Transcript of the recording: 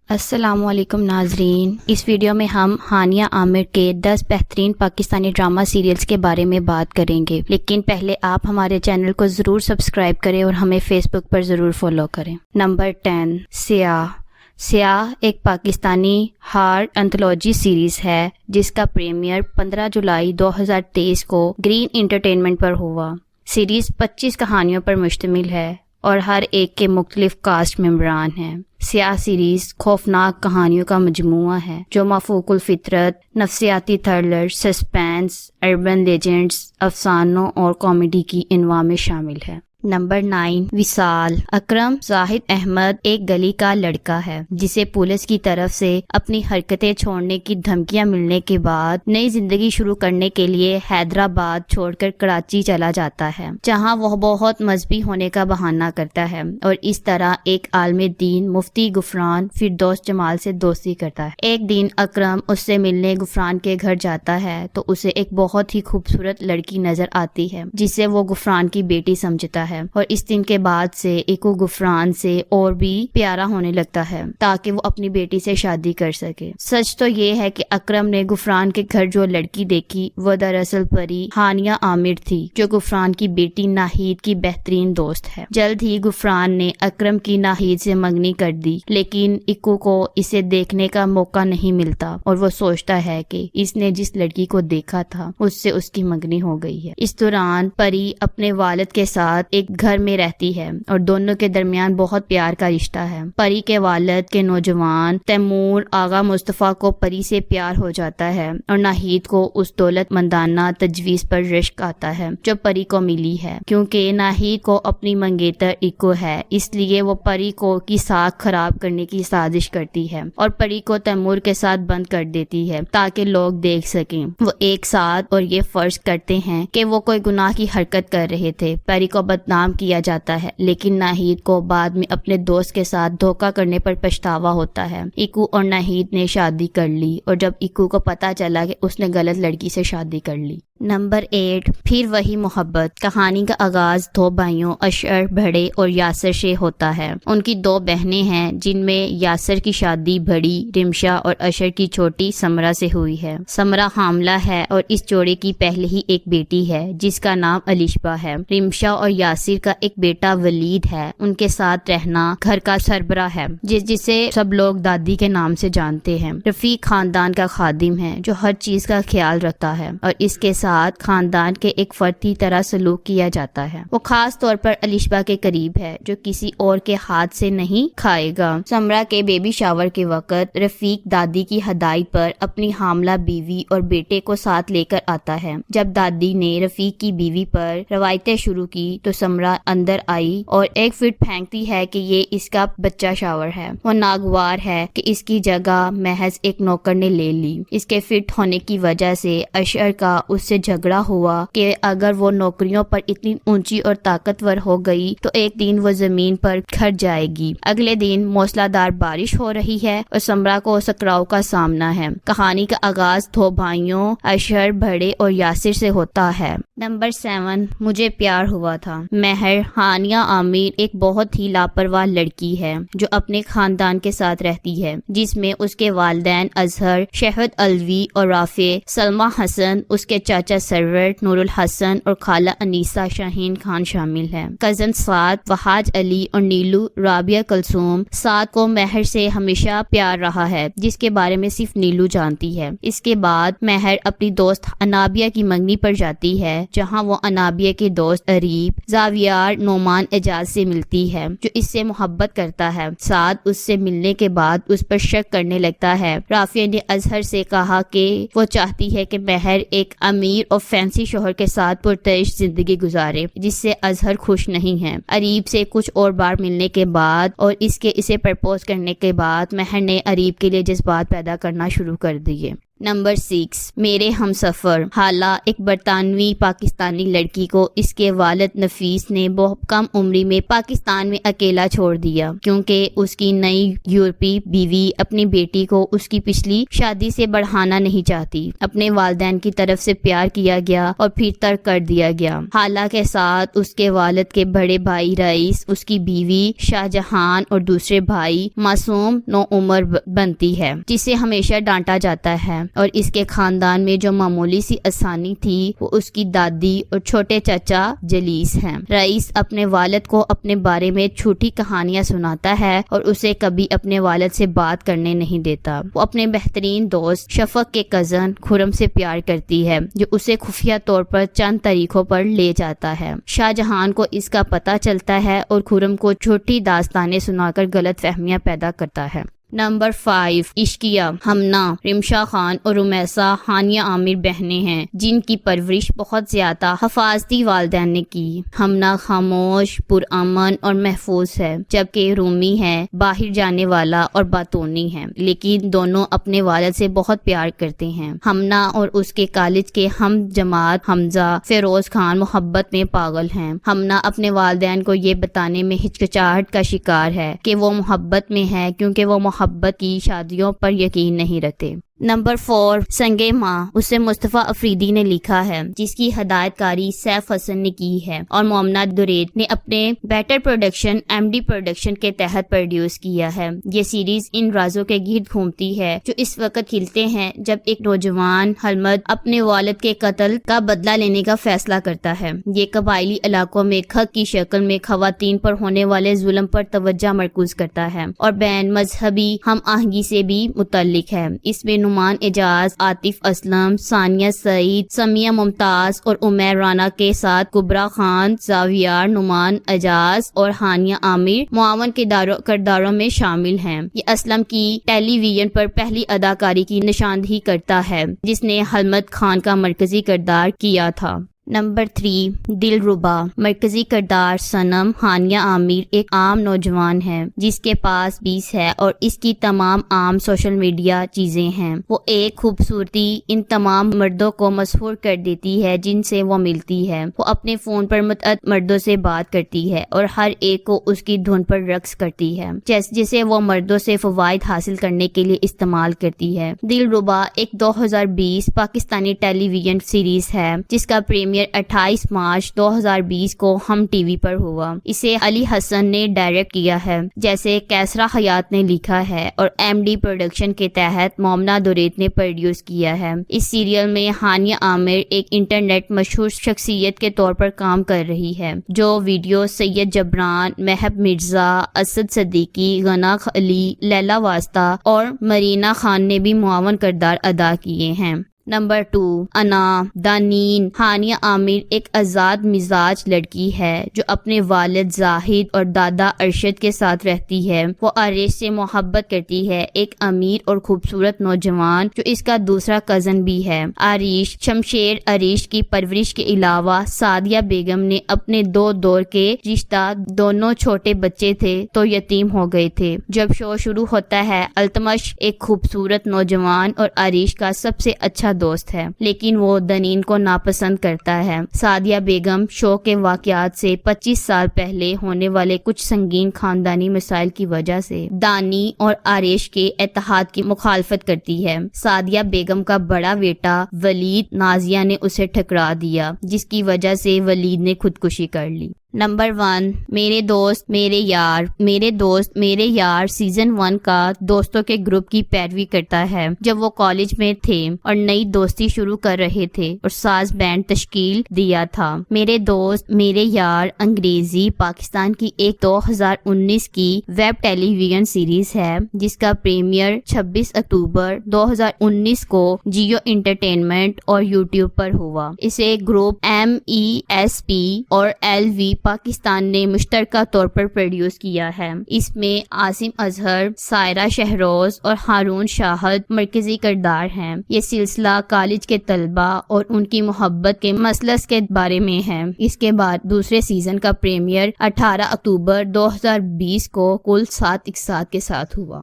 السلام علیکم ناظرین، اس ویڈیو میں ہم ہانیہ عامر کے 10 بہترین پاکستانی ڈرامہ سیریلز کے بارے میں بات کریں گے، لیکن پہلے آپ ہمارے چینل کو ضرور سبسکرائب کریں اور ہمیں فیس بک پر ضرور فالو کریں۔ نمبر 10، سیاہ۔ سیاہ ایک پاکستانی ہارر انتھولوجی سیریز ہے جس کا پریمیئر 15 جولائی 2023 کو گرین انٹرٹینمنٹ پر ہوا۔ سیریز 25 کہانیوں پر مشتمل ہے اور ہر ایک کے مختلف کاسٹ ممبران ہیں۔ سیاہ سیریز خوفناک کہانیوں کا مجموعہ ہے جو مفوق الفطرت، نفسیاتی تھرلر، سسپینس، اربن لیجنڈز، افسانوں اور کامیڈی کی انواع میں شامل ہے۔ نمبر 9، وصال۔ اکرم زاہد احمد ایک گلی کا لڑکا ہے جسے پولیس کی طرف سے اپنی حرکتیں چھوڑنے کی دھمکیاں ملنے کے بعد نئی زندگی شروع کرنے کے لیے حیدرآباد چھوڑ کر کراچی چلا جاتا ہے، جہاں وہ بہت مذہبی ہونے کا بہانہ کرتا ہے اور اس طرح ایک عالم دین مفتی غفران فردوس جمال سے دوستی کرتا ہے۔ ایک دن اکرم اس سے ملنے غفران کے گھر جاتا ہے تو اسے ایک بہت ہی خوبصورت لڑکی نظر آتی ہے جسے وہ غفران کی بیٹی سمجھتا ہے، اور اس دن کے بعد سے اکو غفران سے اور بھی پیارا ہونے لگتا ہے تاکہ وہ اپنی بیٹی سے شادی کر سکے۔ سچ تو یہ ہے کہ اکرم نے غفران کے گھر جو لڑکی دیکھی وہ دراصل پری ہانیہ عامر تھی جو غفران کی بیٹی ناہید کی بہترین دوست ہے۔ جلد ہی غفران نے اکرم کی ناہید سے منگنی کر دی، لیکن اکو کو اسے دیکھنے کا موقع نہیں ملتا اور وہ سوچتا ہے کہ اس نے جس لڑکی کو دیکھا تھا اس سے اس کی منگنی ہو گئی ہے۔ اس دوران پری اپنے والد کے ساتھ ایک گھر میں رہتی ہے اور دونوں کے درمیان بہت پیار کا رشتہ ہے۔ پری کے والد کے نوجوان تیمور آغا مصطفیٰ کو پری سے پیار ہو جاتا ہے اور ناہید کو اس دولت مندانہ تجویز پر رشک آتا ہے جو پری کو ملی ہے۔ کیونکہ ناہید کو اپنی منگیتر اکو ہے، اس لیے وہ پری کو کی ساکھ خراب کرنے کی سازش کرتی ہے اور پری کو تیمور کے ساتھ بند کر دیتی ہے تاکہ لوگ دیکھ سکیں وہ ایک ساتھ اور یہ فرض کرتے ہیں کہ وہ کوئی گناہ کی حرکت کر رہے تھے۔ پری کو بدنام کیا جاتا ہے، لیکن ناہید کو بعد میں اپنے دوست کے ساتھ دھوکہ کرنے پر پچھتاوا ہوتا ہے۔ اکو اور ناہید نے شادی کر لی اور جب اکو کو پتا چلا کہ اس نے غلط لڑکی سے شادی کر لی۔ نمبر 8، پھر وہی محبت۔ کہانی کا آغاز دو بھائیوں اشر بھڑے اور یاسر سے ہوتا ہے۔ ان کی دو بہنیں ہیں جن میں یاسر کی شادی بڑی رمشا اور اشر کی چھوٹی سمرہ سے ہوئی ہے۔ سمرہ حاملہ ہے اور اس جوڑے کی پہلے ہی ایک بیٹی ہے جس کا نام علیشبہ ہے۔ رمشا اور یاسر کا ایک بیٹا ولید ہے۔ ان کے ساتھ رہنا گھر کا سربراہ ہے جسے سب لوگ دادی کے نام سے جانتے ہیں۔ رفیق خاندان کا خادم ہے جو ہر چیز کا خیال رکھتا ہے اور اس کے ساتھ خاندان کے ایک فرد کی طرح سلوک کیا جاتا ہے۔ وہ خاص طور پر علیشبہ کے قریب ہے جو کسی اور کے ہاتھ سے نہیں کھائے گا۔ سمرہ کے بیبی شاور کے وقت رفیق دادی کی ہدایت پر اپنی حاملہ بیوی اور بیٹے کو ساتھ لے کر آتا ہے۔ جب دادی نے رفیق کی بیوی پر روایتیں شروع کی تو سمرہ اندر آئی اور ایک فٹ پھینکتی ہے کہ یہ اس کا بچہ شاور ہے۔ وہ ناگوار ہے کہ اس کی جگہ محض ایک نوکر نے لے لی۔ اس کے فٹ ہونے کی وجہ سے اشر کا اس سے جھگڑا ہوا کہ اگر وہ نوکریوں پر اتنی اونچی اور طاقتور ہو گئی تو ایک دن وہ زمین پر کھڑ جائے گی۔ اگلے دن موسلا دھار بارش ہو رہی ہے اور سمرہ کو سکراؤ کا سامنا ہے۔ کہانی کا آغاز دو بھائیوں اشر بھڑے اور یاسر سے ہوتا ہے۔ نمبر 7، مجھے پیار ہوا تھا۔ مہر ہانیہ عامر ایک بہت ہی لاپرواہ لڑکی ہے جو اپنے خاندان کے ساتھ رہتی ہے، جس میں اس کے والدین اظہر، شہد الوی اور رافع، سلمہ حسن، اس کے چاچا سرور، نور الحسن اور خالہ انیسہ شاہین خان شامل ہیں۔ کزن سعد، وحاج علی اور نیلو رابعہ کلثوم۔ سعد کو مہر سے ہمیشہ پیار رہا ہے جس کے بارے میں صرف نیلو جانتی ہے۔ اس کے بعد مہر اپنی دوست انابیہ کی منگنی پر جاتی ہے جہاں وہ انابیہ کے دوست اریب زاویار نعمان اعجاز سے ملتی ہے جو اس سے محبت کرتا ہے۔ سعد اس سے ملنے کے بعد اس پر شک کرنے لگتا ہے۔ رافعہ نے اظہر سے کہا کہ وہ چاہتی ہے کہ مہر ایک امیر اور فینسی شوہر کے ساتھ پرتعیش زندگی گزارے جس سے اظہر خوش نہیں ہے۔ اریب سے کچھ اور بار ملنے کے بعد اور اسے پرپوز کرنے کے بعد مہر نے اریب کے لیے جذبات پیدا کرنا شروع کر دیے۔ نمبر 6، میرے ہم سفر۔ حالہ ایک برطانوی پاکستانی لڑکی کو اس کے والد نفیس نے بہت کم عمری میں پاکستان میں اکیلا چھوڑ دیا، کیونکہ اس کی نئی یورپی بیوی اپنی بیٹی کو اس کی پچھلی شادی سے بڑھانا نہیں چاہتی۔ اپنے والدین کی طرف سے پیار کیا گیا اور پھر ترک کر دیا گیا۔ حالہ کے ساتھ اس کے والد کے بڑے بھائی رئیس، اس کی بیوی شاہ جہان اور دوسرے بھائی معصوم نو عمر بنتی ہے، جسے ہمیشہ ڈانٹا جاتا ہے، اور اس کے خاندان میں جو معمولی سی آسانی تھی وہ اس کی دادی اور چھوٹے چچا جلیس ہیں۔ رئیس اپنے والد کو اپنے بارے میں جھوٹی کہانیاں سناتا ہے اور اسے کبھی اپنے والد سے بات کرنے نہیں دیتا۔ وہ اپنے بہترین دوست شفق کے کزن خرم سے پیار کرتی ہے، جو اسے خفیہ طور پر چند طریقوں پر لے جاتا ہے۔ شاہ جہان کو اس کا پتہ چلتا ہے اور خرم کو جھوٹی داستانیں سنا کر غلط فہمیاں پیدا کرتا ہے۔ نمبر 5، عشقیہ۔ ہمنا، رمشا خان اور رمیسہ ہانیہ عامر بہنیں ہیں جن کی پرورش بہت زیادہ حفاظتی والدین نے کی۔ ہمنا خاموش، پرامن اور محفوظ ہے، جبکہ رومی ہے باہر جانے والا اور باتونی ہے، لیکن دونوں اپنے والد سے بہت پیار کرتے ہیں۔ ہمنا اور اس کے کالج کے ہم جماعت حمزہ فیروز خان محبت میں پاگل ہیں۔ ہمنا اپنے والدین کو یہ بتانے میں ہچکچاہٹ کا شکار ہے کہ وہ محبت میں ہے، کیونکہ وہ محبت کی شادیوں پر یقین نہیں رکھتے۔ نمبر 4، سنگے ماں، اسے مصطفیٰ افریدی نے لکھا ہے، جس کی ہدایت کاری سیف حسن نے کی ہے اور مومنہ دوریت نے اپنے بیٹر پروڈکشن MD پروڈکشن کے تحت پروڈیوس کیا ہے۔ یہ سیریز ان رازوں کے گرد گھومتی ہے جو اس وقت کھلتے ہیں جب ایک نوجوان حلمد اپنے والد کے قتل کا بدلہ لینے کا فیصلہ کرتا ہے۔ یہ قبائلی علاقوں میں خط کی شکل میں خواتین پر ہونے والے ظلم پر توجہ مرکوز کرتا ہے اور بین مذہبی ہم آہنگی سے بھی متعلق ہے۔ اس میں نعمان اعجاز، عاطف اسلم، ثانیہ سعید، سمیہ ممتاز اور عمیر رانا کے ساتھ کبرا خان، زاویار، نعمان اعجاز اور ہانیہ عامر معاون کرداروں میں شامل ہیں۔ یہ اسلم کی ٹیلی ویژن پر پہلی اداکاری کی نشاندہی کرتا ہے جس نے حلمد خان کا مرکزی کردار کیا تھا۔ نمبر 3، دلربا۔ مرکزی کردار صنم ہانیہ عامر ایک عام نوجوان ہے جس کے پاس 20 ہے اور اس کی تمام عام سوشل میڈیا چیزیں ہیں۔ وہ ایک خوبصورتی ان تمام مردوں کو مسحور کر دیتی ہے جن سے وہ ملتی ہے۔ وہ اپنے فون پر متعدد مردوں سے بات کرتی ہے اور ہر ایک کو اس کی دھن پر رقص کرتی ہے، جسے وہ مردوں سے فوائد حاصل کرنے کے لیے استعمال کرتی ہے۔ دلربا ایک 2020 پاکستانی ٹیلی ویژن سیریز ہے جس کا پریمیئر 28 مارچ 2020 کو ہم ٹی وی پر ہوا۔ اسے علی حسن نے ڈائریکٹ کیا ہے، جیسے کیسرا حیات نے لکھا ہے، اور MD پروڈکشن کے تحت مومنہ دوریت نے پروڈیوس کیا ہے۔ اس سیریل میں ہانیہ عامر ایک انٹرنیٹ مشہور شخصیت کے طور پر کام کر رہی ہے، جو ویڈیو سید جبران، مہب مرزا، اسد صدیقی، غنا علی، لیلا واسطہ اور مرینا خان نے بھی معاون کردار ادا کیے ہیں۔ نمبر 2، انا، دانین۔ ہانیہ عامر ایک آزاد مزاج لڑکی ہے جو اپنے والد زاہد اور دادا ارشد کے ساتھ رہتی ہے۔ وہ عریش سے محبت کرتی ہے، ایک امیر اور خوبصورت نوجوان جو اس کا دوسرا کزن بھی ہے۔ عریش شمشیر عریش کی پرورش کے علاوہ سعدیہ بیگم نے اپنے 2 دور کے رشتہ دونوں چھوٹے بچے تھے تو یتیم ہو گئے تھے۔ جب شو شروع ہوتا ہے، التمش ایک خوبصورت نوجوان اور عریش کا سب سے اچھا دوست ہے، لیکن وہ دنین کو ناپسند کرتا ہے۔ سعدیہ بیگم شو کے واقعات سے 25 سال پہلے ہونے والے کچھ سنگین خاندانی مسائل کی وجہ سے دانی اور عریش کے اتحاد کی مخالفت کرتی ہے۔ سعدیہ بیگم کا بڑا بیٹا ولید نازیہ نے اسے ٹھکرا دیا، جس کی وجہ سے ولید نے خودکشی کر لی۔ نمبر 1، میرے دوست میرے یار۔ میرے دوست میرے یار سیزن 1 کا دوستوں کے گروپ کی پیروی کرتا ہے جب وہ کالج میں تھے اور نئی دوستی شروع کر رہے تھے اور ساز بینڈ تشکیل دیا تھا۔ میرے دوست میرے یار انگریزی پاکستان کی ایک 2019 کی ویب ٹیلی ویژن سیریز ہے جس کا پریمیئر 26 اکتوبر 2019 کو جیو انٹرٹینمنٹ اور یوٹیوب پر ہوا۔ اسے گروپ MESP اور LV پاکستان نے مشترکہ طور پر پروڈیوس کیا ہے۔ اس میں عاصم اظہر، سائرہ شہروز اور ہارون شاہد مرکزی کردار ہیں۔ یہ سلسلہ کالج کے طلباء اور ان کی محبت کے مثلث کے بارے میں ہے۔ اس کے بعد دوسرے سیزن کا پریمیئر 18 اکتوبر 2020 کو کل 7 اقساط کے ساتھ ہوا۔